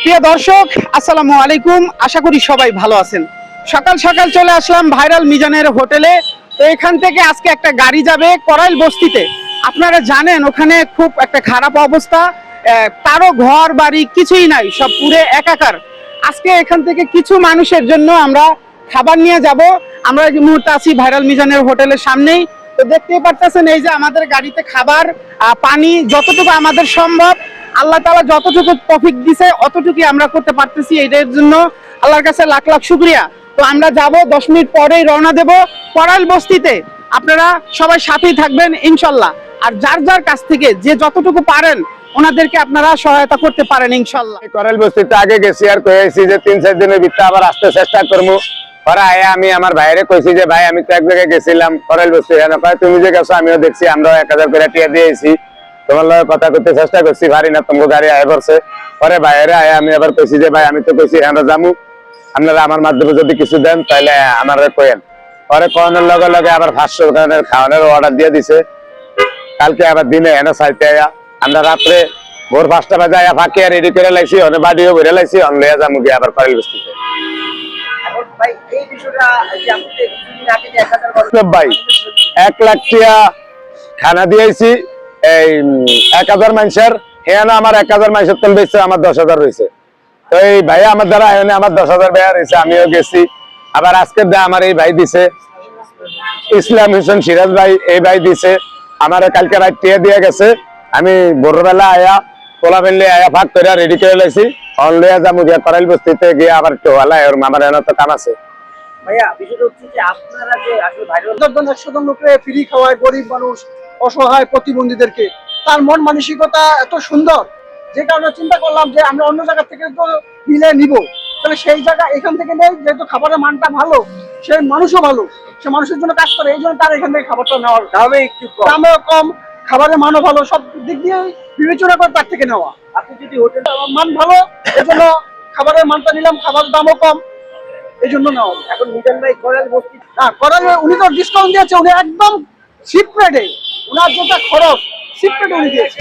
প্রিয় দর্শক, আসসালামু আলাইকুম। আশা করি সবাই ভালো আছেন। সকাল সকাল চলে আসলাম ভাইরাল মিজানের হোটেলে। তো এখান থেকে আজকে একটা গাড়ি যাবে করাইল বস্তিতে। আপনারা জানেন ওখানে খুব একটা খারাপ অবস্থা, কারো ঘর বাড়ি কিছুই নাই, সব পুরে একাকার। আজকে এখান থেকে কিছু মানুষের জন্য আমরা খাবার নিয়ে যাব। আমরা এই মুহূর্তে আছি ভাইরাল মিজানের হোটেলের সামনেই। তো দেখতেই পারতেছেন এই যে আমাদের গাড়িতে খাবার, পানি, যতটুকু আমাদের সম্ভব আল্লাহ তাআলা যতটুকু তৌফিক দিছে অতটুকুই আমরা করতে পারতেছি। এটার জন্য আল্লাহর কাছে লাখ লাখ শুকরিয়া। তো আমরা যাব, 10 মিনিট পরেই রওনা দেব করাইল বস্তিতে। আপনারা সবাই সাথেই থাকবেন ইনশাল্লাহ। আর যার যার কাছ থেকে যে যতটুকু পারেন ওনাদেরকে আপনারা সহায়তা করতে পারেন ইনশাল্লাহ। করাইল বস্তিতে আগে গেছি আর কয়েছি যে 3-4 দিনের ভিতরে আবার আসতে চেষ্টা করবো। পরে আয়া আমি আমার ভাইরে কইছি যে ভাই আমি তো এক জায়গায় গেছিলাম করাইল বস্তি, তুমি যে গেছো আমিও দেখছি, আমরাও 1000 করে টিয়া দিয়েছি, তোমার লগে কথা করতে চেষ্টা করছি, ভারী না তোমার গাড়ি আয়া পড়ছে। পরে ভাইরে আয়া আমি আবার কইছি যে ভাই আমি তো কইছি আমরা যামু, আপনারা আমার মাধ্যমে যদি কিছু দেন তাহলে আমার কইেন। পরে কনের লগে লগে আবার 500 টাকার খাওয়ানোর অর্ডার দিয়ে দিছে। কালকে আবার দিনে এনে চাইতে আয়া আমরা রাত্রে ভোর 5টা বাজে আয়া ফাঁকি আর রেডি করে লাইছি, অনেক বাড়িও ভরে লাইছি, অন লইয়া যামু গিয়ে আবার করাইল বস্তিতে। ভাই 1 লাখ টাকা খানা দিয়েছি এই 1000 মানুষের, হ্যাঁ না আমার 1000 মানুষের তেল বেচছে, আমার 10,000 রয়েছে। তো এই ভাই আমার দ্বারা এনে আমার 10,000 ব্যয় রয়েছে, আমিও গেছি। আবার আজকের দা আমার এই ভাই দিছে, ইসলাম হোসেন সিরাজ ভাই, এই ভাই দিছে আমার কালকে রাত টিয়া দিয়ে গেছে। আমি ভোরবেলা আয়া পোলা ফেললে আয়া ভাগ করে রেডি করে লাইছি, অন লইয়া যাবো গিয়া করাইল বস্তিতে গিয়ে আবার একটু হলা আমার এনে তো কাম আছে। ভাইয়া বিষয়টা হচ্ছে যে আপনারা যে আসলে ভাইরাল 100 জন লোকে ফ্রি খাওয়ায় গরিব মানুষ, অসহায় প্রতিবন্ধীদেরকে, তার মন মানসিকতা এত সুন্দর, যে কারণে চিন্তা করলাম যে আমরা অন্য জায়গা থেকে তো মিলে নিব, তাহলে সেই জায়গা এখান থেকে নেই, যেহেতু খাবারের মানটা ভালো, সেই মানুষও ভালো, সে মানুষের জন্য কাজ করে, এই জন্য তার এখান থেকে খাবারটা নেওয়ার দামে একটু দামেও কম, খাবারের মানও ভালো, সব দিক দিয়ে বিবেচনা করে তার থেকে নেওয়া। আপনি যদি হোটেল মান ভালো, এই জন্য খাবারের মানটা নিলাম, খাবারের দামও কম, এই জন্য নেওয়া। এখন মিজান ভাই করাইল বস্তি, হ্যাঁ করাইল উনি তো ডিসকাউন্ট দিয়েছে, উনি একদম চিপ রেটে, ওনার যেটা খরচ চিপ রেটে উনি দিয়েছে।